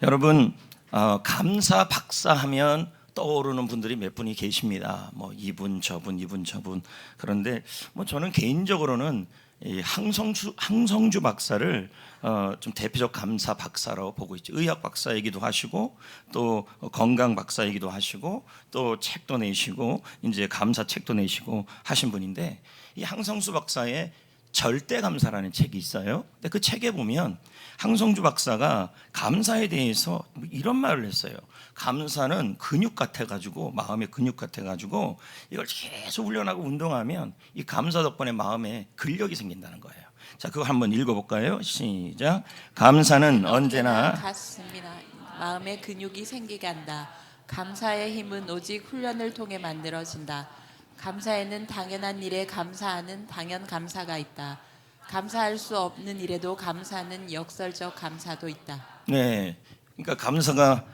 여러분, 감사 박사 하면 떠오르는 분들이 몇 분이 계십니다. 뭐 이분 저분. 그런데 뭐 저는 개인적으로는 이 항성주 박사를 좀 대표적 감사 박사라고 보고 있죠. 의학 박사이기도 하시고 또 건강 박사이기도 하시고 또 책도 내시고 이제 감사 책도 내시고 하신 분인데, 이 항성수 박사의 절대 감사라는 책이 있어요. 근데 그 책에 보면 항성주 박사가 감사에 대해서 이런 말을 했어요. 감사는 근육 같아가지고, 마음의 근육 같아가지고 이걸 계속 훈련하고 운동하면 이 감사 덕분에 마음에 근력이 생긴다는 거예요. 자, 그거 한번 읽어볼까요? 시작. 감사는 언제나 같습니다. 마음의 근육이 생기게 한다. 감사의 힘은 오직 훈련을 통해 만들어진다. 감사에는 당연한 일에 감사하는 당연 감사가 있다. 감사할 수 없는 일에도 감사는 역설적 감사도 있다. 네, 그러니까 감사가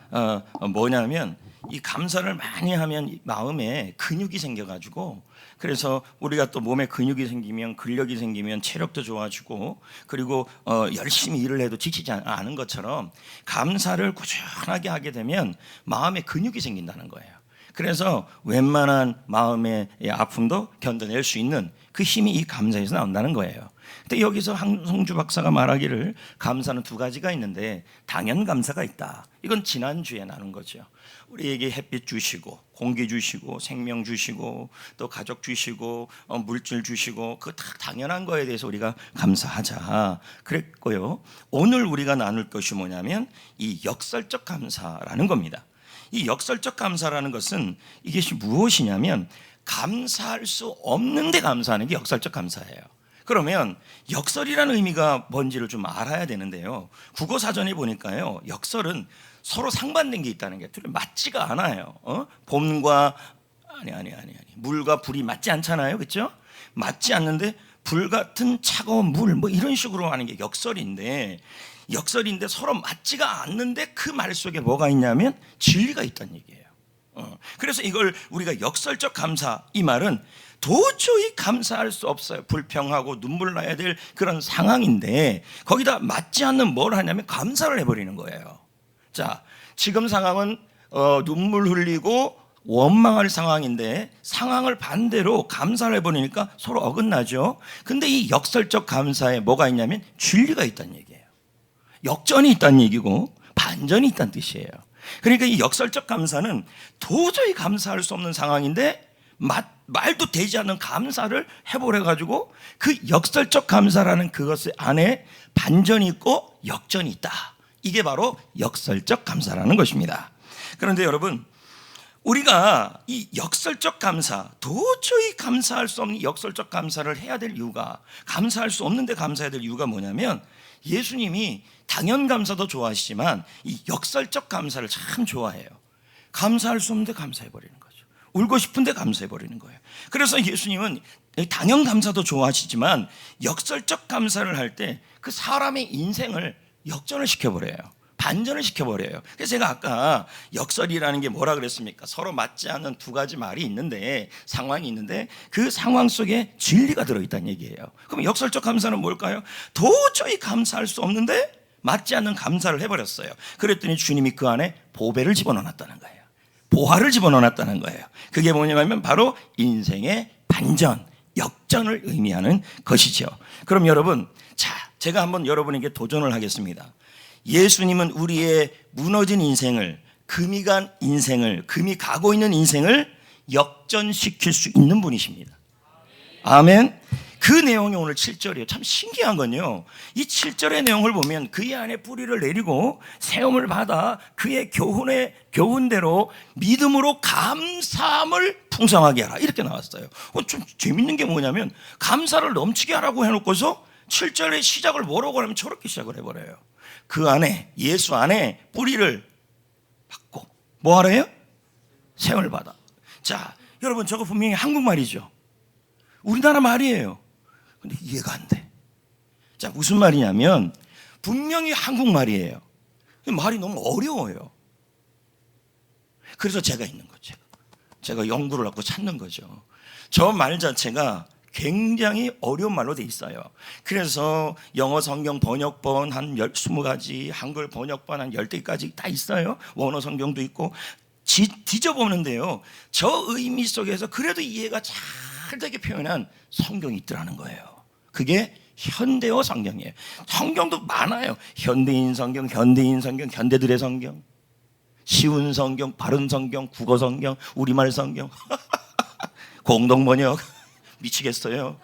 뭐냐면, 이 감사를 많이 하면 마음에 근육이 생겨가지고, 그래서 우리가 또 몸에 근육이 생기면 근력이 생기면 체력도 좋아지고, 그리고 열심히 일을 해도 지치지 않은 것처럼 감사를 꾸준하게 하게 되면 마음에 근육이 생긴다는 거예요. 그래서 웬만한 마음의 아픔도 견뎌낼 수 있는 그 힘이 이 감사에서 나온다는 거예요. 근데 여기서 항성주 박사가 말하기를 감사는 두 가지가 있는데 당연 감사가 있다. 이건 지난주에 나눈 거죠. 우리에게 햇빛 주시고 공기 주시고 생명 주시고 또 가족 주시고 물질 주시고 그 다 당연한 거에 대해서 우리가 감사하자 그랬고요. 오늘 우리가 나눌 것이 뭐냐면 이 역설적 감사라는 겁니다. 이 역설적 감사라는 것은 이것이 무엇이냐면, 감사할 수 없는데 감사하는 게 역설적 감사예요. 그러면 역설이라는 의미가 뭔지를 좀 알아야 되는데요. 국어 사전에 보니까요, 역설은 서로 상반된 게 있다는 게, 둘이 맞지가 않아요. 봄과 물과 불이 맞지 않잖아요, 그렇죠? 맞지 않는데 불 같은 차가운 물 뭐 이런 식으로 하는 게 역설인데 서로 맞지가 않는데 그 말 속에 뭐가 있냐면 진리가 있다는 얘기예요. 그래서 이걸 우리가 역설적 감사, 이 말은 도저히 감사할 수 없어요. 불평하고 눈물 나야 될 그런 상황인데 거기다 맞지 않는 뭘 하냐면 감사를 해버리는 거예요. 자, 지금 상황은 눈물 흘리고 원망할 상황인데 상황을 반대로 감사를 해버리니까 서로 어긋나죠. 근데 이 역설적 감사에 뭐가 있냐면 진리가 있다는 얘기예요. 역전이 있다는 얘기고 반전이 있다는 뜻이에요. 그러니까 이 역설적 감사는 도저히 감사할 수 없는 상황인데 말도 되지 않는 감사를 해버려가지고 그 역설적 감사라는 그것 안에 반전이 있고 역전이 있다. 이게 바로 역설적 감사라는 것입니다. 그런데 여러분, 우리가 이 역설적 감사, 도저히 감사할 수 없는 역설적 감사를 해야 될 이유가, 감사할 수 없는데 감사해야 될 이유가 뭐냐면, 예수님이 당연 감사도 좋아하시지만 이 역설적 감사를 참 좋아해요. 감사할 수 없는데 감사해버리는 거죠. 울고 싶은데 감사해버리는 거예요. 그래서 예수님은 당연 감사도 좋아하시지만 역설적 감사를 할 때 그 사람의 인생을 역전을 시켜버려요. 반전을 시켜버려요. 그래서 제가 아까 역설이라는 게 뭐라 그랬습니까? 서로 맞지 않는 두 가지 말이 있는데, 상황이 있는데 그 상황 속에 진리가 들어있다는 얘기예요. 그럼 역설적 감사는 뭘까요? 도저히 감사할 수 없는데 맞지 않는 감사를 해버렸어요. 그랬더니 주님이 그 안에 보배를 집어넣었다는 거예요. 보화를 집어넣었다는 거예요. 그게 뭐냐면 바로 인생의 반전, 역전을 의미하는 것이죠. 그럼 여러분, 자, 제가 한번 여러분에게 도전을 하겠습니다. 예수님은 우리의 무너진 인생을, 금이 간 인생을, 금이 가고 있는 인생을 역전시킬 수 있는 분이십니다. 아멘. 그 내용이 오늘 7절이에요. 참 신기한 건요, 이 7절의 내용을 보면 그의 안에 뿌리를 내리고 세움을 받아 그의 교훈대로 믿음으로 감사함을 풍성하게 하라, 이렇게 나왔어요. 좀 재밌는 게 뭐냐면, 감사를 넘치게 하라고 해놓고서 7절의 시작을 뭐라고 하면 저렇게 시작을 해버려요. 그 안에, 예수 안에 뿌리를 받고 뭐 하래요? 세움을 받아. 자, 여러분, 저거 분명히 한국말이죠. 우리나라 말이에요. 근데 이해가 안 돼. 자, 무슨 말이냐면 분명히 한국말이에요. 말이 너무 어려워요. 그래서 제가 있는 거죠. 제가 연구를 하고 찾는 거죠. 저 말 자체가 굉장히 어려운 말로 돼 있어요. 그래서 영어 성경 번역본 한 20가지, 한글 번역본 한 10개까지 다 있어요. 원어 성경도 있고. 뒤져보는데요, 저 의미 속에서 그래도 이해가 잘 되게 표현한 성경이 있더라는 거예요. 그게 현대어 성경이에요. 성경도 많아요. 현대인 성경, 현대들의 성경, 쉬운 성경, 바른 성경, 국어 성경, 우리말 성경, 공동 번역. 미치겠어요.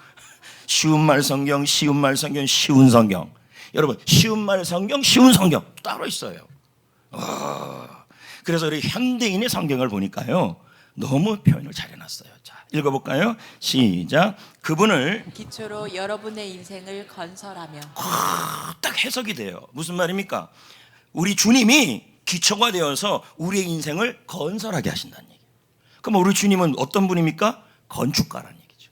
쉬운 말 성경, 쉬운 성경. 여러분, 쉬운 말 성경, 쉬운 성경 따로 있어요. 그래서 우리 현대인의 성경을 보니까요, 너무 표현을 잘 해놨어요. 자, 읽어볼까요? 시작. 그분을 기초로 여러분의 인생을 건설하며. 딱 해석이 돼요. 무슨 말입니까? 우리 주님이 기초가 되어서 우리의 인생을 건설하게 하신다는 얘기예요. 그럼 우리 주님은 어떤 분입니까? 건축가라는 얘기죠.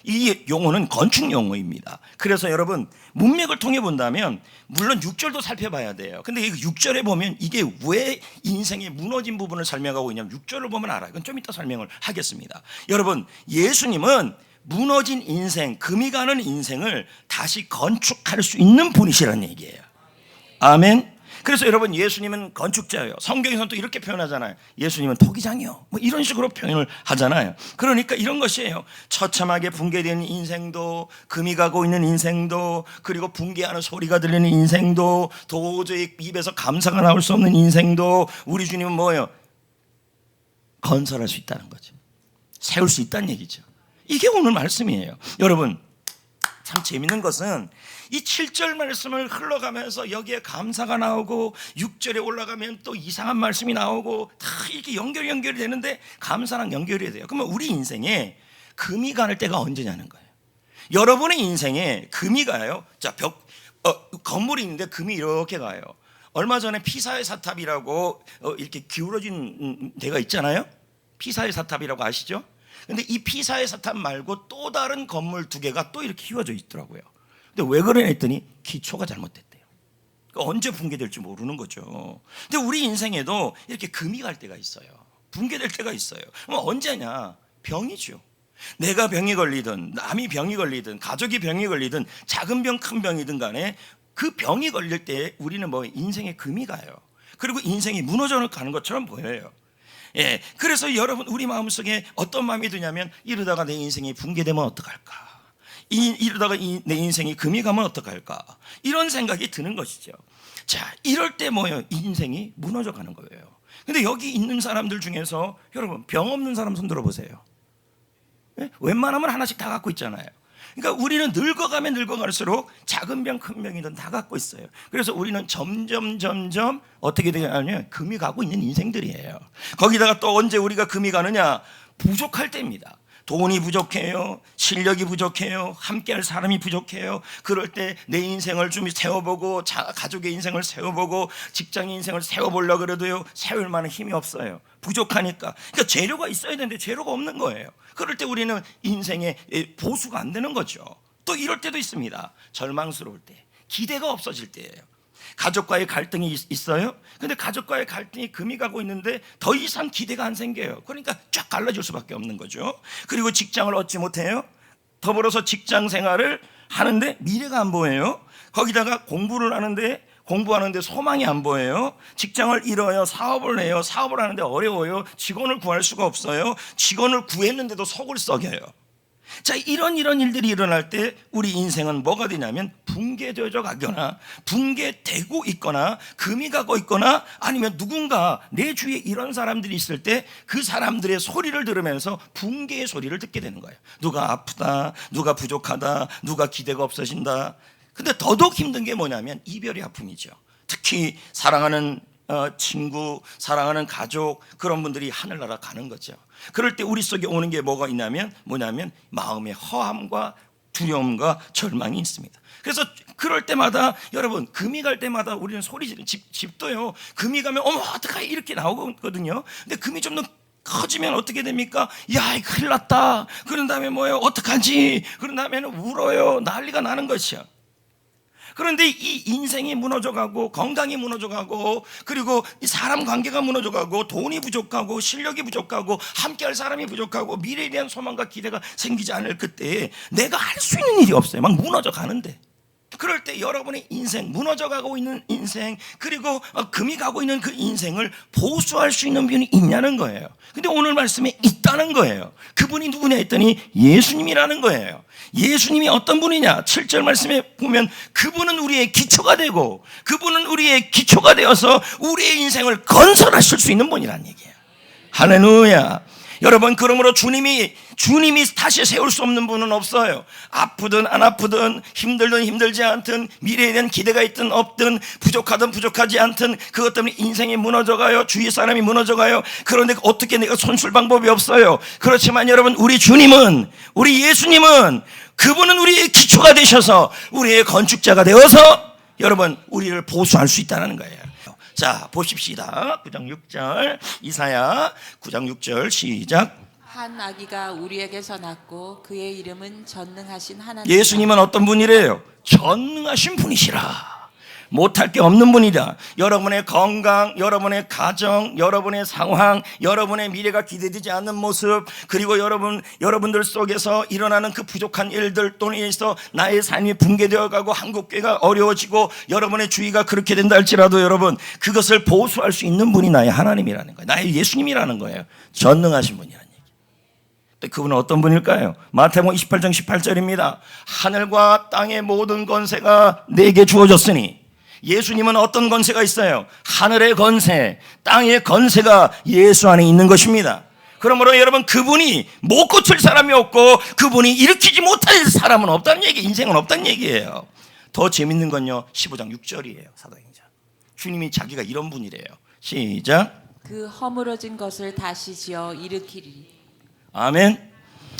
이 용어는 건축 용어입니다. 그래서 여러분, 문맥을 통해 본다면 물론 6절도 살펴봐야 돼요. 근데 이 6절에 보면 이게 왜 인생의 무너진 부분을 설명하고 있냐면 6절을 보면 알아요. 이건 좀 이따 설명을 하겠습니다. 여러분, 예수님은 무너진 인생, 금이 가는 인생을 다시 건축할 수 있는 분이시라는 얘기예요. 아멘. 그래서 여러분, 예수님은 건축자예요. 성경에서는 또 이렇게 표현하잖아요. 예수님은 토기장이요, 뭐 이런 식으로 표현을 하잖아요. 그러니까 이런 것이에요. 처참하게 붕괴된 인생도, 금이 가고 있는 인생도, 그리고 붕괴하는 소리가 들리는 인생도, 도저히 입에서 감사가 나올 수 없는 인생도 우리 주님은 뭐예요? 건설할 수 있다는 거죠. 세울 수 있다는 얘기죠. 이게 오늘 말씀이에요. 여러분, 참 재밌는 것은 이 7절 말씀을 흘러가면서 여기에 감사가 나오고 6절에 올라가면 또 이상한 말씀이 나오고 다 이렇게 연결이 되는데 감사랑 연결이 돼요. 그러면 우리 인생에 금이 갈 때가 언제냐는 거예요. 여러분의 인생에 금이 가요. 자, 건물이 있는데 금이 이렇게 가요. 얼마 전에 피사의 사탑이라고 이렇게 기울어진 데가 있잖아요. 피사의 사탑이라고 아시죠? 근데 이 피사의 사탑 말고 또 다른 건물 2개가 또 이렇게 휘어져 있더라고요. 근데 왜 그러냐 했더니 기초가 잘못됐대요. 그러니까 언제 붕괴될지 모르는 거죠. 근데 우리 인생에도 이렇게 금이 갈 때가 있어요. 붕괴될 때가 있어요. 그럼 언제냐? 병이죠. 내가 병이 걸리든 남이 병이 걸리든 가족이 병이 걸리든 작은 병 큰 병이든 간에 그 병이 걸릴 때 우리는 뭐 인생에 금이 가요. 그리고 인생이 무너져 가는 것처럼 보여요. 예, 그래서 여러분, 우리 마음속에 어떤 마음이 드냐면 이러다가 내 인생이 붕괴되면 어떡할까? 이러다가 내 인생이 금이 가면 어떡할까? 이런 생각이 드는 것이죠. 자, 이럴 때 뭐예요? 인생이 무너져 가는 거예요. 근데 여기 있는 사람들 중에서 여러분, 병 없는 사람 손 들어보세요. 예? 웬만하면 하나씩 다 갖고 있잖아요. 그러니까 우리는 늙어갈수록 작은 병 큰 병이든 다 갖고 있어요. 그래서 우리는 점점 어떻게 되냐면 금이 가고 있는 인생들이에요. 거기다가 또 언제 우리가 금이 가느냐? 부족할 때입니다. 돈이 부족해요. 실력이 부족해요. 함께할 사람이 부족해요. 그럴 때 내 인생을 좀 세워보고 가족의 인생을 세워보고 직장의 인생을 세워보려고 그래도요, 세울 만한 힘이 없어요. 부족하니까. 그러니까 재료가 있어야 되는데 재료가 없는 거예요. 그럴 때 우리는 인생에 보수가 안 되는 거죠. 또 이럴 때도 있습니다. 절망스러울 때, 기대가 없어질 때예요. 가족과의 갈등이 있어요. 근데 가족과의 갈등이 금이 가고 있는데 더 이상 기대가 안 생겨요. 그러니까 쫙 갈라질 수밖에 없는 거죠. 그리고 직장을 얻지 못해요. 더불어서 직장 생활을 하는데 미래가 안 보여요. 거기다가 공부하는데 소망이 안 보여요. 직장을 잃어요. 사업을 해요. 사업을 하는데 어려워요. 직원을 구할 수가 없어요. 직원을 구했는데도 속을 썩여요. 자, 이런 일들이 일어날 때 우리 인생은 뭐가 되냐면 붕괴되어 가거나 붕괴되고 있거나 금이 가고 있거나 아니면 누군가 내 주위에 이런 사람들이 있을 때 그 사람들의 소리를 들으면서 붕괴의 소리를 듣게 되는 거예요. 누가 아프다, 누가 부족하다, 누가 기대가 없어진다. 근데 더더욱 힘든 게 뭐냐면 이별의 아픔이죠. 특히 사랑하는 친구, 사랑하는 가족, 그런 분들이 하늘나라 가는 거죠. 그럴 때 우리 속에 오는 게 뭐냐면 마음의 허함과 두려움과 절망이 있습니다. 그래서 그럴 때마다 여러분, 금이 갈 때마다 우리는 소리 지르는 집도요, 금이 가면 어머 어떡하 이렇게 나오거든요. 근데 금이 좀 더 커지면 어떻게 됩니까? 야, 큰일 났다. 그런 다음에 뭐예요? 어떡하지? 그런 다음에는 울어요. 난리가 나는 것이야. 그런데 이 인생이 무너져가고 건강이 무너져가고 그리고 이 사람 관계가 무너져가고 돈이 부족하고 실력이 부족하고 함께할 사람이 부족하고 미래에 대한 소망과 기대가 생기지 않을 그때에 내가 할 수 있는 일이 없어요. 막 무너져가는데, 그럴 때 여러분의 인생, 무너져가고 있는 인생, 그리고 금이 가고 있는 그 인생을 보수할 수 있는 분이 있냐는 거예요. 근데 오늘 말씀에 있다는 거예요. 그분이 누구냐 했더니 예수님이라는 거예요. 예수님이 어떤 분이냐? 7절 말씀에 보면 그분은 우리의 기초가 되고 그분은 우리의 기초가 되어서 우리의 인생을 건설하실 수 있는 분이라는 얘기예요. 할렐루야. 여러분, 그러므로 주님이 다시 세울 수 없는 분은 없어요. 아프든 안 아프든 힘들든 힘들지 않든 미래에 대한 기대가 있든 없든 부족하든 부족하지 않든 그것 때문에 인생이 무너져가요. 주위 사람이 무너져가요. 그런데 어떻게 내가 손쓸 방법이 없어요. 그렇지만 여러분, 우리 주님은, 우리 예수님은, 그분은 우리의 기초가 되셔서 우리의 건축자가 되어서 여러분 우리를 보수할 수 있다는 거예요. 자, 보십시다. 9장 6절, 이사야 9장 6절 시작. 한 아기가 우리에게서 낳고 그의 이름은 전능하신 하나님. 예수님은 어떤 분이래요? 전능하신 분이시라. 못할 게 없는 분이다. 여러분의 건강, 여러분의 가정, 여러분의 상황, 여러분의 미래가 기대되지 않는 모습, 그리고 여러분들 속에서 일어나는 그 부족한 일들 또는 인해서 나의 삶이 붕괴되어 가고 한국교회가 어려워지고 여러분의 주의가 그렇게 된다 할지라도 여러분, 그것을 보수할 수 있는 분이 나의 하나님이라는 거예요. 나의 예수님이라는 거예요. 전능하신 분이라는 얘기. 그분은 어떤 분일까요? 마태복음 28장 18절입니다. 하늘과 땅의 모든 권세가 내게 주어졌으니. 예수님은 어떤 권세가 있어요? 하늘의 권세, 땅의 권세가 예수 안에 있는 것입니다. 그러므로 여러분, 그분이 못 고칠 사람이 없고 그분이 일으키지 못할 사람은 없다는 얘기, 인생은 없다는 얘기예요. 더 재밌는 건요, 15장 6절이에요. 사도행전. 주님이 자기가 이런 분이래요. 시작. 그 허물어진 것을 다시 지어 일으키리. 아멘.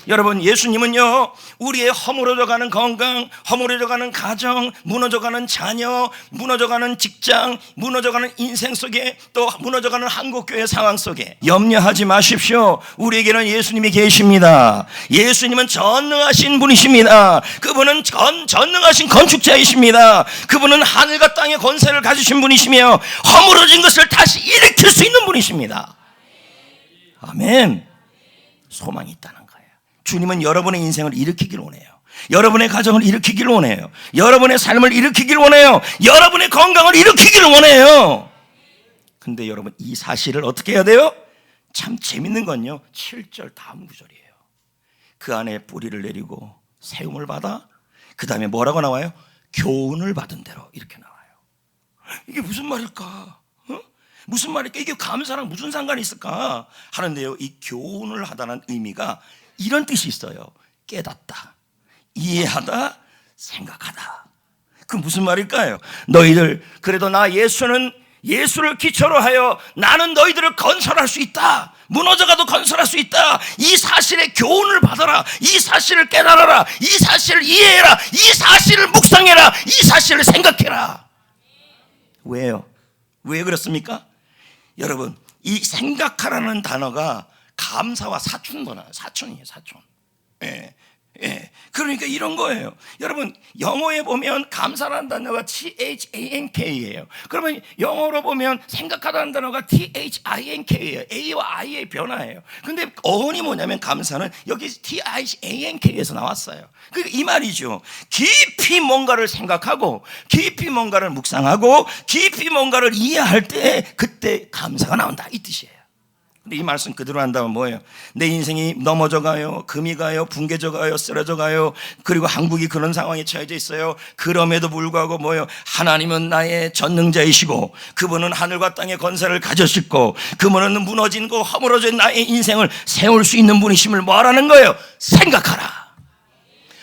여러분, 예수님은요, 우리의 허물어져가는 건강, 허물어져가는 가정, 무너져가는 자녀, 무너져가는 직장, 무너져가는 인생 속에, 또 무너져가는 한국교회 상황 속에 염려하지 마십시오. 우리에게는 예수님이 계십니다. 예수님은 전능하신 분이십니다. 그분은 전능하신 건축자이십니다. 그분은 하늘과 땅의 권세를 가지신 분이시며 허물어진 것을 다시 일으킬 수 있는 분이십니다. 아멘. 소망이 있다는 거예요. 주님은 여러분의 인생을 일으키길 원해요. 여러분의 가정을 일으키길 원해요. 여러분의 삶을 일으키길 원해요. 여러분의 건강을 일으키길 원해요. 근데 여러분, 이 사실을 어떻게 해야 돼요? 참 재밌는 건요, 7절 다음 구절이에요. 그 안에 뿌리를 내리고 세움을 받아, 그 다음에 뭐라고 나와요? 교훈을 받은 대로, 이렇게 나와요. 이게 무슨 말일까? 무슨 말일까? 이게 감사랑 무슨 상관이 있을까? 하는데요, 이 교훈을 하다는 의미가 이런 뜻이 있어요. 깨닫다, 이해하다, 생각하다. 그 무슨 말일까요? 너희들, 그래도 나 예수를 기초로 하여 나는 너희들을 건설할 수 있다. 무너져가도 건설할 수 있다. 이 사실의 교훈을 받아라. 이 사실을 깨달아라. 이 사실을 이해해라. 이 사실을 묵상해라. 이 사실을 생각해라. 왜요? 왜 그렇습니까? 여러분, 이 생각하라는 단어가 감사와 사촌이에요. 사촌. 그러니까 이런 거예요. 여러분, 영어에 보면 감사라는 단어가 THANK예요. 그러면 영어로 보면 생각하다는 단어가 THINK예요. A와 I의 변화예요. 근데 어원이 뭐냐면 감사는 여기 THANK에서 나왔어요. 그러니까 이 말이죠. 깊이 뭔가를 생각하고 깊이 뭔가를 묵상하고 깊이 뭔가를 이해할 때 그때 감사가 나온다, 이 뜻이에요. 근데 이 말씀 그대로 한다면 뭐예요? 내 인생이 넘어져 가요, 금이 가요, 붕괴져 가요, 쓰러져 가요. 그리고 한국이 그런 상황에 처해져 있어요. 그럼에도 불구하고 뭐예요? 하나님은 나의 전능자이시고 그분은 하늘과 땅의 권세를 가졌고 그분은 무너진 거 허물어진 나의 인생을 세울 수 있는 분이심을 뭐하라는 거예요? 생각하라,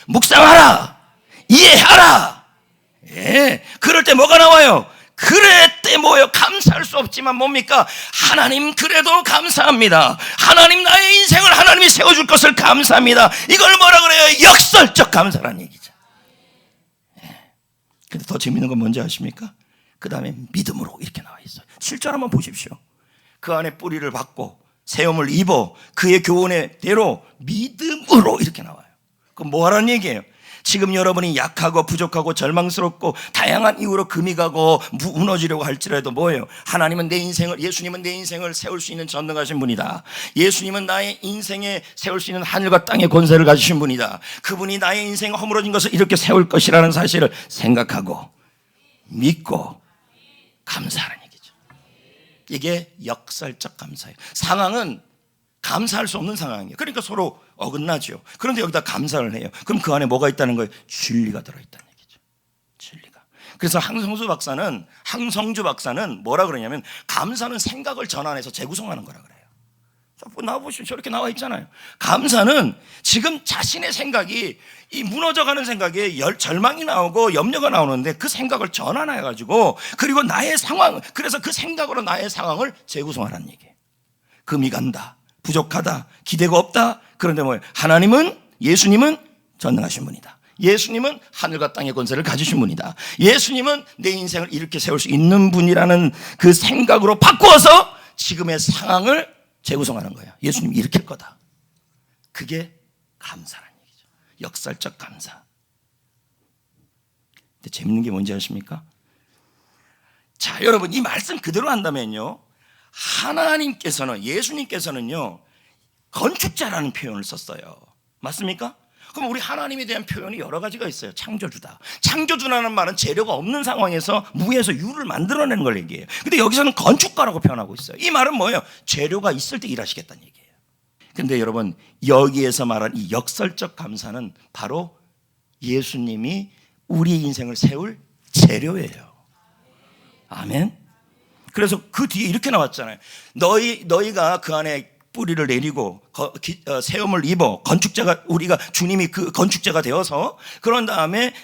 묵상하라, 이해하라. 그럴 때 뭐가 나와요? 그럴 때 뭐요? 감사할 수 없지만 뭡니까? 하나님, 그래도 감사합니다. 하나님, 나의 인생을 하나님이 세워줄 것을 감사합니다. 이걸 뭐라 그래요? 역설적 감사라는 얘기죠. 근데 더 재밌는 건 뭔지 아십니까? 그 다음에 믿음으로 이렇게 나와 있어요. 7절 한번 보십시오. 그 안에 뿌리를 받고 세움을 입어 그의 교훈의 대로 믿음으로 이렇게 나와요. 그럼 뭐 하라는 얘기예요? 지금 여러분이 약하고 부족하고 절망스럽고 다양한 이유로 금이 가고 무너지려고 할지라도 뭐예요? 하나님은 내 인생을, 예수님은 내 인생을 세울 수 있는 전능하신 분이다. 예수님은 나의 인생에 세울 수 있는 하늘과 땅의 권세를 가지신 분이다. 그분이 나의 인생 허물어진 것을 이렇게 세울 것이라는 사실을 생각하고 믿고 감사하는 얘기죠. 이게 역설적 감사예요. 상황은 감사할 수 없는 상황이에요. 그러니까 서로 어긋나죠. 그런데 여기다 감사를 해요. 그럼 그 안에 뭐가 있다는 거예요? 진리가 들어있다는 얘기죠. 진리가. 그래서 항성주 박사는 뭐라 그러냐면 감사는 생각을 전환해서 재구성하는 거라 그래요. 나와보시면 저렇게 나와 있잖아요. 감사는 지금 자신의 생각이 이 무너져가는 생각에 절망이 나오고 염려가 나오는데 그 생각을 전환해가지고 그리고 나의 상황, 그래서 그 생각으로 나의 상황을 재구성하라는 얘기예요. 금이 간다, 부족하다, 기대가 없다. 그런데 뭐예요? 하나님은, 예수님은 전능하신 분이다. 예수님은 하늘과 땅의 권세를 가지신 분이다. 예수님은 내 인생을 이렇게 세울 수 있는 분이라는 그 생각으로 바꾸어서 지금의 상황을 재구성하는 거예요. 예수님이 일으킬 거다. 그게 감사라는 얘기죠. 역설적 감사. 근데 재밌는 게 뭔지 아십니까? 자, 여러분 이 말씀 그대로 한다면요, 하나님께서는, 예수님께서는요 건축자라는 표현을 썼어요. 맞습니까? 그럼 우리 하나님에 대한 표현이 여러 가지가 있어요. 창조주다. 창조주라는 말은 재료가 없는 상황에서 무에서 유를 만들어내는 걸 얘기해요. 근데 여기서는 건축가라고 표현하고 있어요. 이 말은 뭐예요? 재료가 있을 때 일하시겠다는 얘기예요. 근데 여러분 여기에서 말한 이 역설적 감사는 바로 예수님이 우리의 인생을 세울 재료예요. 아멘. 그래서 그 뒤에 이렇게 나왔잖아요. 너희가 그 안에 뿌리를 내리고 세움을 입어 건축자가, 우리가 주님이 그 건축자가 되어서 그런 다음에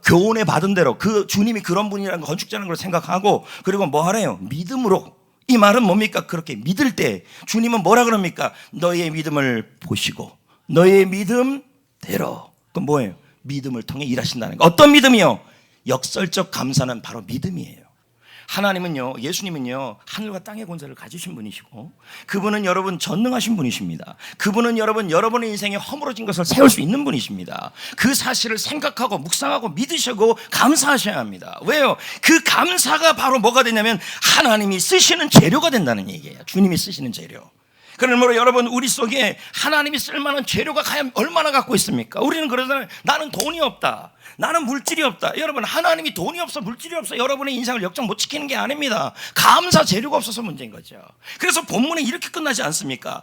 교훈에 받은 대로 그 주님이 그런 분이라는 거, 건축자라는 걸 생각하고, 그리고 뭐 하래요? 믿음으로. 이 말은 뭡니까? 그렇게 믿을 때 주님은 뭐라 그럽니까? 너희의 믿음을 보시고 너희의 믿음대로. 그럼 뭐예요? 믿음을 통해 일하신다는 거. 어떤 믿음이요? 역설적 감사는 바로 믿음이에요. 하나님은요, 예수님은요 하늘과 땅의 권세를 가지신 분이시고 그분은 여러분 전능하신 분이십니다. 그분은 여러분의 인생에 허물어진 것을 세울 수 있는 분이십니다. 그 사실을 생각하고 묵상하고 믿으시고 감사하셔야 합니다. 왜요? 그 감사가 바로 뭐가 되냐면 하나님이 쓰시는 재료가 된다는 얘기예요. 주님이 쓰시는 재료. 그러므로 여러분 우리 속에 하나님이 쓸만한 재료가 과연 얼마나 갖고 있습니까? 우리는 그러잖아요. 나는 돈이 없다, 나는 물질이 없다. 여러분 하나님이 돈이 없어 물질이 없어 여러분의 인생을 역정 못 지키는 게 아닙니다. 감사 재료가 없어서 문제인 거죠. 그래서 본문에 이렇게 끝나지 않습니까?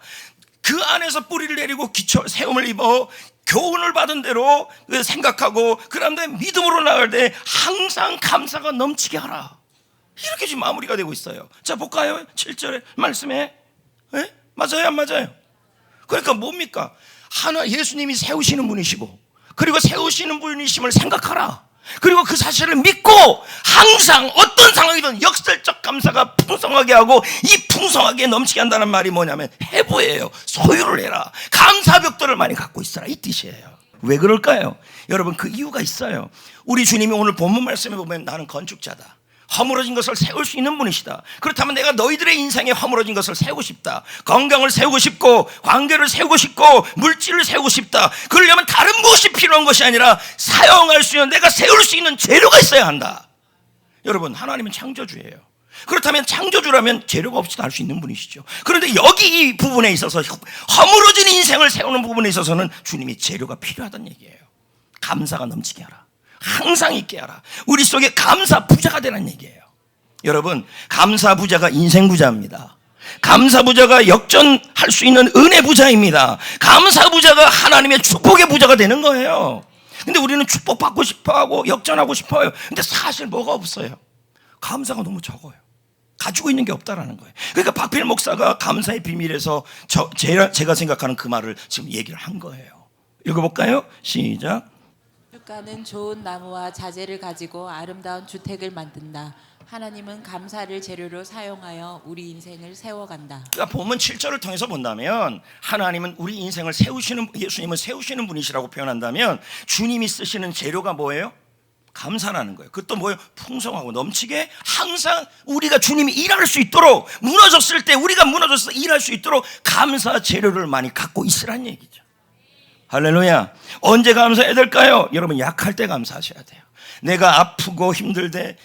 그 안에서 뿌리를 내리고 세움을 입어 교훈을 받은 대로 생각하고 그런데 믿음으로 나갈 때 항상 감사가 넘치게 하라. 이렇게 지금 마무리가 되고 있어요. 자 볼까요? 7절의 말씀에. 네? 맞아요, 안 맞아요? 그러니까 뭡니까? 예수님이 세우시는 분이시고 그리고 세우시는 분이심을 생각하라. 그리고 그 사실을 믿고 항상 어떤 상황이든 역설적 감사가 풍성하게 하고 이 풍성하게 넘치게 한다는 말이 뭐냐면 해보예요. 소유를 해라. 감사벽돌을 많이 갖고 있어라, 이 뜻이에요. 왜 그럴까요? 여러분 그 이유가 있어요. 우리 주님이 오늘 본문 말씀에 보면 나는 건축자다, 허물어진 것을 세울 수 있는 분이시다. 그렇다면 내가 너희들의 인생에 허물어진 것을 세우고 싶다. 건강을 세우고 싶고 관계를 세우고 싶고 물질을 세우고 싶다. 그러려면 다른 무엇이 필요한 것이 아니라 사용할 수 있는, 내가 세울 수 있는 재료가 있어야 한다. 여러분 하나님은 창조주예요. 그렇다면 창조주라면 재료가 없이도 할 수 있는 분이시죠. 그런데 여기 이 부분에 있어서 허물어진 인생을 세우는 부분에 있어서는 주님이 재료가 필요하다는 얘기예요. 감사가 넘치게 하라. 항상 있게 하라. 우리 속에 감사 부자가 되라는 얘기예요. 여러분 감사 부자가 인생 부자입니다. 감사 부자가 역전할 수 있는 은혜 부자입니다. 감사 부자가 하나님의 축복의 부자가 되는 거예요. 근데 우리는 축복받고 싶어하고 역전하고 싶어요. 근데 사실 뭐가 없어요. 감사가 너무 적어요. 가지고 있는 게 없다라는 거예요. 그러니까 박필 목사가 감사의 비밀에서 제가 생각하는 그 말을 지금 얘기를 한 거예요. 읽어볼까요? 시작. 는 좋은 나무와 자재를 가지고 아름다운 주택을 만든다. 하나님은 감사를 재료로 사용하여 우리 인생을 세워간다. 그러니까 본문 7절을 통해서 본다면 하나님은 우리 인생을 세우시는, 예수님은 세우시는 분이시라고 표현한다면 주님이 쓰시는 재료가 뭐예요? 감사라는 거예요. 그것도 뭐예요? 풍성하고 넘치게 항상 우리가 주님이 일할 수 있도록, 무너졌을 때 우리가 무너져서 일할 수 있도록 감사 재료를 많이 갖고 있으란 얘기죠. 할렐루야. 언제 감사해야 될까요? 여러분, 약할 때 감사하셔야 돼요. 내가 아프고 힘들 때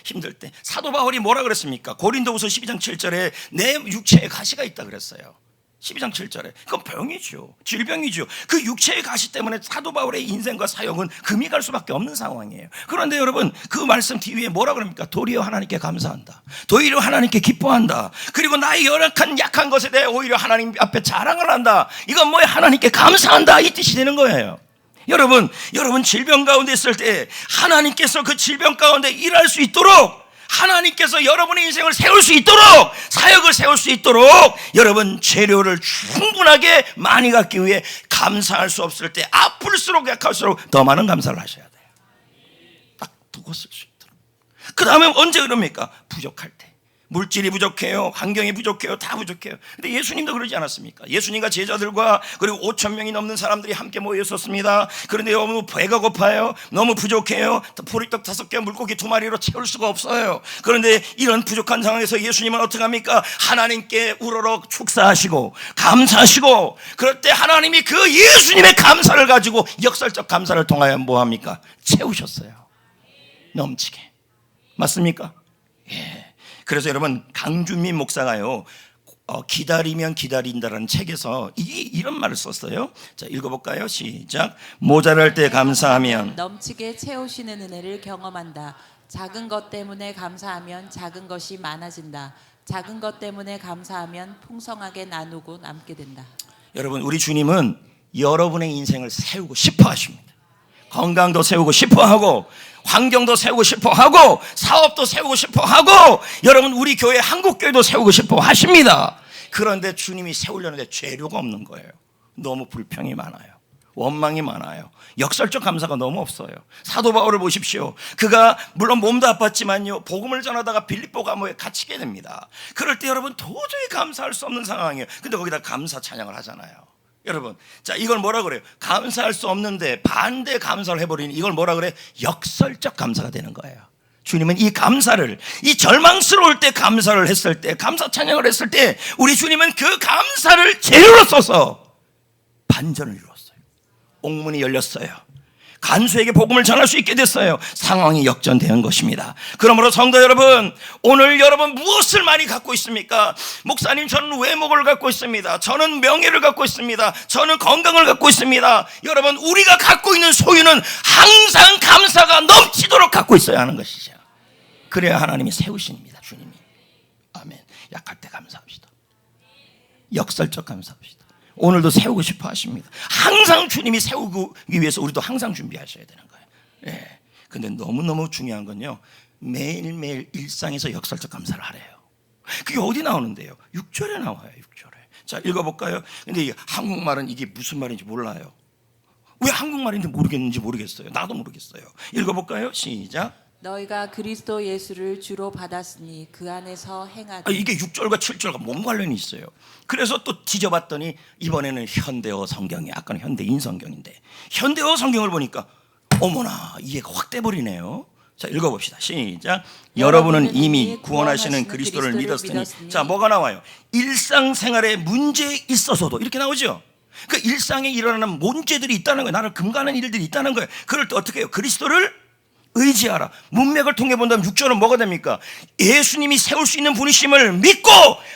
사도 바울이 뭐라 그랬습니까? 고린도후서 12장 7절에 내 육체에 가시가 있다 그랬어요. 12장 7절에. 그건 병이죠. 질병이죠. 그 육체의 가시 때문에 사도 바울의 인생과 사역은 금이 갈 수밖에 없는 상황이에요. 그런데 여러분, 그 말씀 뒤에 뭐라 그럽니까? 도리어 하나님께 감사한다. 도리어 하나님께 기뻐한다. 그리고 나의 열악한 약한 것에 대해 오히려 하나님 앞에 자랑을 한다. 이건 뭐예요? 하나님께 감사한다, 이 뜻이 되는 거예요. 여러분 질병 가운데 있을 때 하나님께서 그 질병 가운데 일할 수 있도록, 하나님께서 여러분의 인생을 세울 수 있도록, 사역을 세울 수 있도록 여러분 재료를 충분하게 많이 갖기 위해 감사할 수 없을 때, 아플수록 약할수록 더 많은 감사를 하셔야 돼요. 딱 두고 쓸 수 있도록. 그 다음에 언제 그럽니까? 부족할 때. 물질이 부족해요, 환경이 부족해요, 다 부족해요. 근데 예수님도 그러지 않았습니까? 예수님과 제자들과 그리고 5,000명이 넘는 사람들이 함께 모여 있었습니다. 그런데 너무 배가 고파요, 너무 부족해요, 보리떡 5개, 물고기 2마리로 채울 수가 없어요. 그런데 이런 부족한 상황에서 예수님은 어떻게 합니까? 하나님께 우러러 축사하시고 감사하시고, 그럴 때 하나님이 그 예수님의 감사를 가지고 역설적 감사를 통하여 뭐합니까? 채우셨어요. 넘치게. 맞습니까? 예. 그래서 여러분, 강준민 목사가요, 기다리면 기다린다라는 책에서 이런 말을 썼어요. 자, 읽어볼까요? 시작. 모자랄 때 감사하면 넘치게 채우시는 은혜를 경험한다. 작은 것 때문에 감사하면 작은 것이 많아진다. 작은 것 때문에 감사하면 풍성하게 나누고 남게 된다. 여러분, 우리 주님은 여러분의 인생을 세우고 싶어 하십니다. 건강도 세우고 싶어 하고, 환경도 세우고 싶어 하고, 사업도 세우고 싶어 하고, 여러분 우리 교회 한국교회도 세우고 싶어 하십니다. 그런데 주님이 세우려는데 재료가 없는 거예요. 너무 불평이 많아요, 원망이 많아요, 역설적 감사가 너무 없어요. 사도 바울을 보십시오. 그가 물론 몸도 아팠지만요, 복음을 전하다가 빌립보 감옥에 갇히게 됩니다. 그럴 때 여러분 도저히 감사할 수 없는 상황이에요. 근데 거기다 감사 찬양을 하잖아요. 여러분, 자, 이걸 뭐라 그래요? 감사할 수 없는데 반대 감사를 해버리니 이걸 뭐라 그래? 역설적 감사가 되는 거예요. 주님은 이 감사를, 이 절망스러울 때 감사를 했을 때, 감사 찬양을 했을 때 우리 주님은 그 감사를 재료로 써서 반전을 이루었어요. 옥문이 열렸어요. 간수에게 복음을 전할 수 있게 됐어요. 상황이 역전되는 것입니다. 그러므로 성도 여러분, 오늘 여러분 무엇을 많이 갖고 있습니까? 목사님, 저는 외모를 갖고 있습니다. 저는 명예를 갖고 있습니다. 저는 건강을 갖고 있습니다. 여러분, 우리가 갖고 있는 소유는 항상 감사가 넘치도록 갖고 있어야 하는 것이죠. 그래야 하나님이 세우십니다. 주님이. 아멘. 약할 때 감사합시다. 역설적 감사합시다. 오늘도 세우고 싶어 하십니다. 항상 주님이 세우기 위해서 우리도 항상 준비하셔야 되는 거예요. 예. 근데 너무너무 중요한 건요, 매일매일 일상에서 역설적 감사를 하래요. 그게 어디 나오는데요? 6절에 나와요. 6절에. 자, 읽어볼까요? 근데 이 한국말은 이게 무슨 말인지 몰라요. 왜 한국말인지 모르겠는지 모르겠어요. 나도 모르겠어요. 읽어볼까요? 시작. 너희가 그리스도 예수를 주로 받았으니 그 안에서 행하되. 이게 6절과 7절과 뭔 관련이 있어요? 그래서 또 뒤져봤더니 이번에는 현대어 성경이, 아까는 현대인 성경인데 현대어 성경을 보니까 어머나, 이해가 확 돼버리네요. 자, 읽어봅시다. 시작. 여러분은 이미 구원하시는 그리스도를 믿었으니. 자, 뭐가 나와요? 일상생활에 문제 있어서도, 이렇게 나오죠. 그 일상에 일어나는 문제들이 있다는 거예요. 나를 금가는 일들이 있다는 거예요. 그럴 때 어떻게 해요? 그리스도를 의지하라. 문맥을 통해 본다면 6절은 뭐가 됩니까? 예수님이 세울 수 있는 분이심을 믿고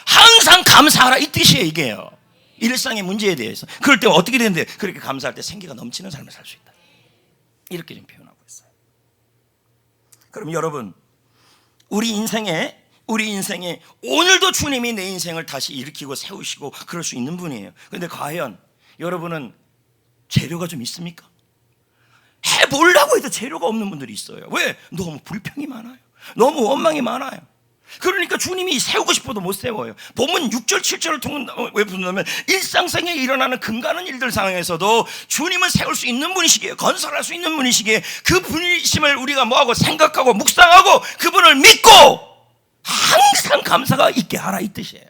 항상 감사하라, 이 뜻이에요. 이게요, 일상의 문제에 대해서. 그럴 때 어떻게 되는데? 그렇게 감사할 때 생기가 넘치는 삶을 살 수 있다, 이렇게 좀 표현하고 있어요. 그럼 여러분, 우리 인생에 오늘도 주님이 내 인생을 다시 일으키고 세우시고 그럴 수 있는 분이에요. 그런데 과연 여러분은 재료가 좀 있습니까? 해보려고 해도 재료가 없는 분들이 있어요. 왜? 너무 불평이 많아요. 너무 원망이 많아요. 그러니까 주님이 세우고 싶어도 못 세워요. 본문 6절 7절을 통해 왜 본다면 일상생에 일어나는 금가는 일들 상황에서도 주님은 세울 수 있는 분이시기에, 건설할 수 있는 분이시기에 그 분이심을 우리가 뭐하고 생각하고 묵상하고 그분을 믿고 항상 감사가 있게 하라, 이 뜻이에요.